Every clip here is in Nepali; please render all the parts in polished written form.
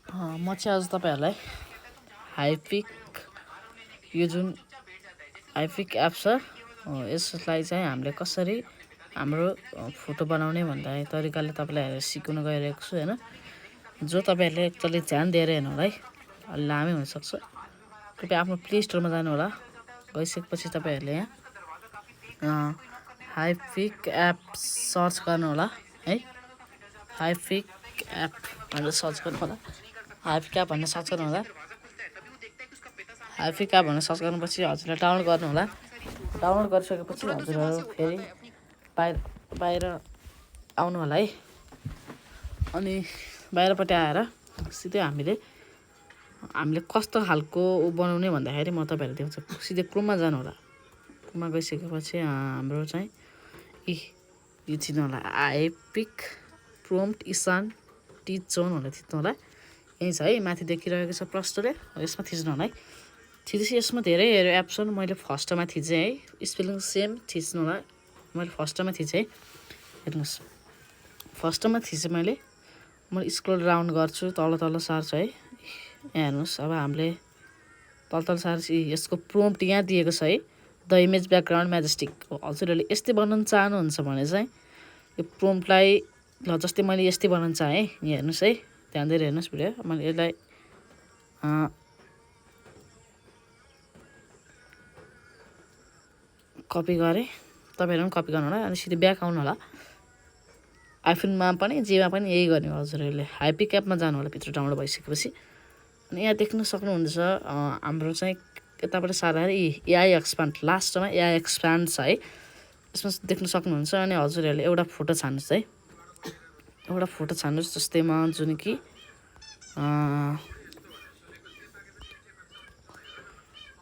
म चाहिँ आज तपाईहरुलाई हाइपिक यो जुन हाइपिक एप छ यसलाई चाहिँ हामीले कसरी हाम्रो फोटो बनाउने भन्ने तरिकाले तपाईलाई सिकाउन गइरहेको छु हैन। जो तपाईहरुले एकचोटी ध्यान दिएर हेर्नु होला है, अलि लामै हुन सक्छ। कृपया आफ्नो प्ले स्टोरमा जानु होला। गइसकेपछि तपाईहरुले यहाँ हाइपिक एप सर्च गर्नु होला है। हाइपिक एप भनेर सर्च गर्नु होला। हाइपिक एप भनेर सर्च गर्नु होला। हाइपिक एप भनेर सर्च गर्नुपछि हजुरले डाउनलोड गर्नु होला। डाउनलोड गरिसकेपछि हजुरहरु फेरि बाहिर आउनु होला है। अनि बाहिरपट्टि आएर सिधै हामीले कस्तो खालको बनाउने भन्दाखेरि म तपाईहरुलाई देखाउँछु। सिधै क्रोममा जानु होला। क्रोममा गइसकेपछि हाम्रो चाहिँ यो चिन्नु होला हाइपिक प्रोम्प्ट इसान टिच जोन भनेर थिच्नु होला। यही छ है, माथि देखिरहेको छ प्रष्टले। यसमा थिच्नु होला है। थिचेपछि यसमा धेरै एप छन्। मैले फर्स्टमा थिचे है, स्पेलिङ सेम थिच्नु होला। मैले फर्स्टमा थिचे है, हेर्नुस्। फर्स्टमा थिचे मैले स्क्रोल डाउन गर्छु, तल सार्छु है। यहाँ हेर्नुस्। अब हामीले तल सार्छु। यसको प्रोम्प्ट यहाँ दिएको छ है, द इमेज ब्याकग्राउन्ड म्याजेस्टिक। हजुरहरूले यस्तै बनाउन चाहनुहुन्छ भने चाहिँ यो प्रोम्प्टलाई जस्तै मैले यस्तै बनाउन चाहे। यहाँ हेर्नुस् है, ध्यान दिएर हेर्नुस् भिडियो। मैले यसलाई कपी गरे। तपाईहरु पनि कपी गर्नु होला। अनि सिधै ब्याक आउनु होला। आइफोनमा पनि जेमा पनि यही गर्ने हो हजुरहरूले। हाइपिक एपमा जानु होला भित्र डाउनलोड भइसकेपछि। अनि यहाँ देख्न सक्नुहुन्छ हाम्रो चाहिँ यताबाट सार्दाखेरि एआई एक्सपान्ड, लास्टमा एआई एक्सपान्ड छ है। यसमा देख्न सक्नुहुन्छ। अनि हजुरहरूले एउटा फोटो छान्नुस् है। एउटा फोटो छान्नुस् जस्तैमा जुन कि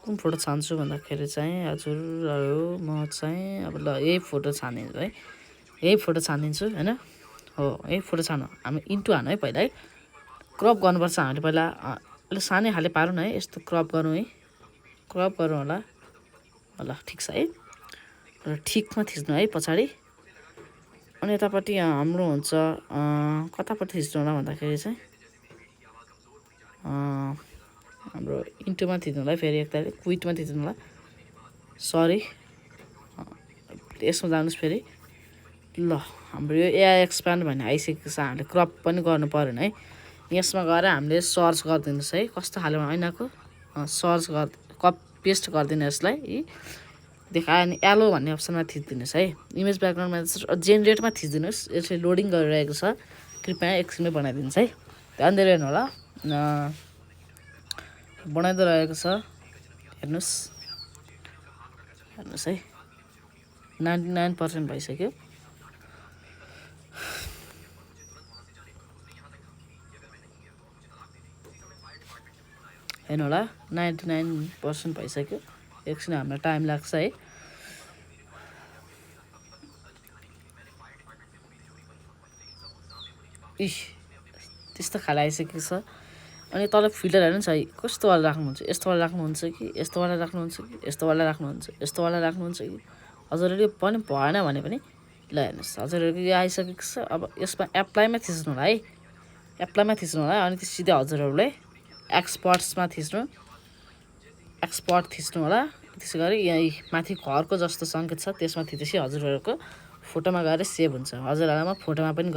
कुन फोटो छान्छु भन्दाखेरि चाहिँ हजुरहरु म चाहिँ अब ल यही फोटो छानिदिन्छु है। यही फोटो छानिदिन्छु हैन। हो, यही फोटो छान्नु। हामी इन्टु हान्नु है पहिला है। क्रप गर्नुपर्छ हामीले पहिला। अलि सानै खाले पारौँ न है। यस्तो क्रप गरौँ है। क्रप गरौँ होला। ल ठिक छ है। र ठिकमा थिच्नु है पछाडि। अनि यतापट्टि हाम्रो हुन्छ कतापट्टि थिच्नु होला भन्दाखेरि चाहिँ हाम्रो इन्टुमा थिच्नु होला है। फेरि एकताले क्विटमा थिच्नु होला। सरी, यसमा जानुस् फेरि। ल हाम्रो यो एआई एक्सपान्ड भन्ने आइसकेको छ। हामीले क्रप पनि गर्नु पर्दैन है। यसमा गएर हामीले सर्च गरिदिनुस् है। कस्तो खाले ऐनाको सर्च पेस्ट गरिदिनु यसलाई। देखायो अनि एलो भन्ने अप्सनमा थिच्दिनुस् है। इमेज ब्याकग्राउन्डमा जेनेरेटमा थिच्दिनुस्। यसले लोडिङ गरिरहेको छ। कृपया एकछिनमै बनाइदिनुस् है। ध्यान दिएर हेर्नु होला। बनाइदै रहेको छ। हेर्नुस्। हेर्नुस् है। 99% भइसक्यो। हेर्नु होला 99% भइसक्यो। एकछिन हामीलाई टाइम लाग्छ है। त्यस्तो खाले आइसकेको छ। अनि तल फिल्टर हेर्नुहोस् है। कस्तो वाला राख्नुहुन्छ? यस्तो वाला राख्नुहुन्छ कि यस्तो वाला राख्नुहुन्छ कि यस्तो वाला राख्नुहुन्छ? यस्तो वाला राख्नुहुन्छ कि हजुरहरूले पनि भएन भने पनि ल हेर्नुहोस्। हजुरहरूको यो आइसकेको छ। अब यसमा एप्लाईमा थिच्नु होला है। एप्लाईमा थिच्नु होला। अनि सिधै हजुरहरूले एक्सपर्ट्समा थिच्नु। एक्सपर्ट थिच्नु होला। त्यसै गरी यहाँ माथि घरको जस्तो सङ्केत छ त्यसमा थिचेपछि हजुरहरूको फोटोमा गएर सेभ हुन्छ। हजुरहरूलाई म फोटोमा पनि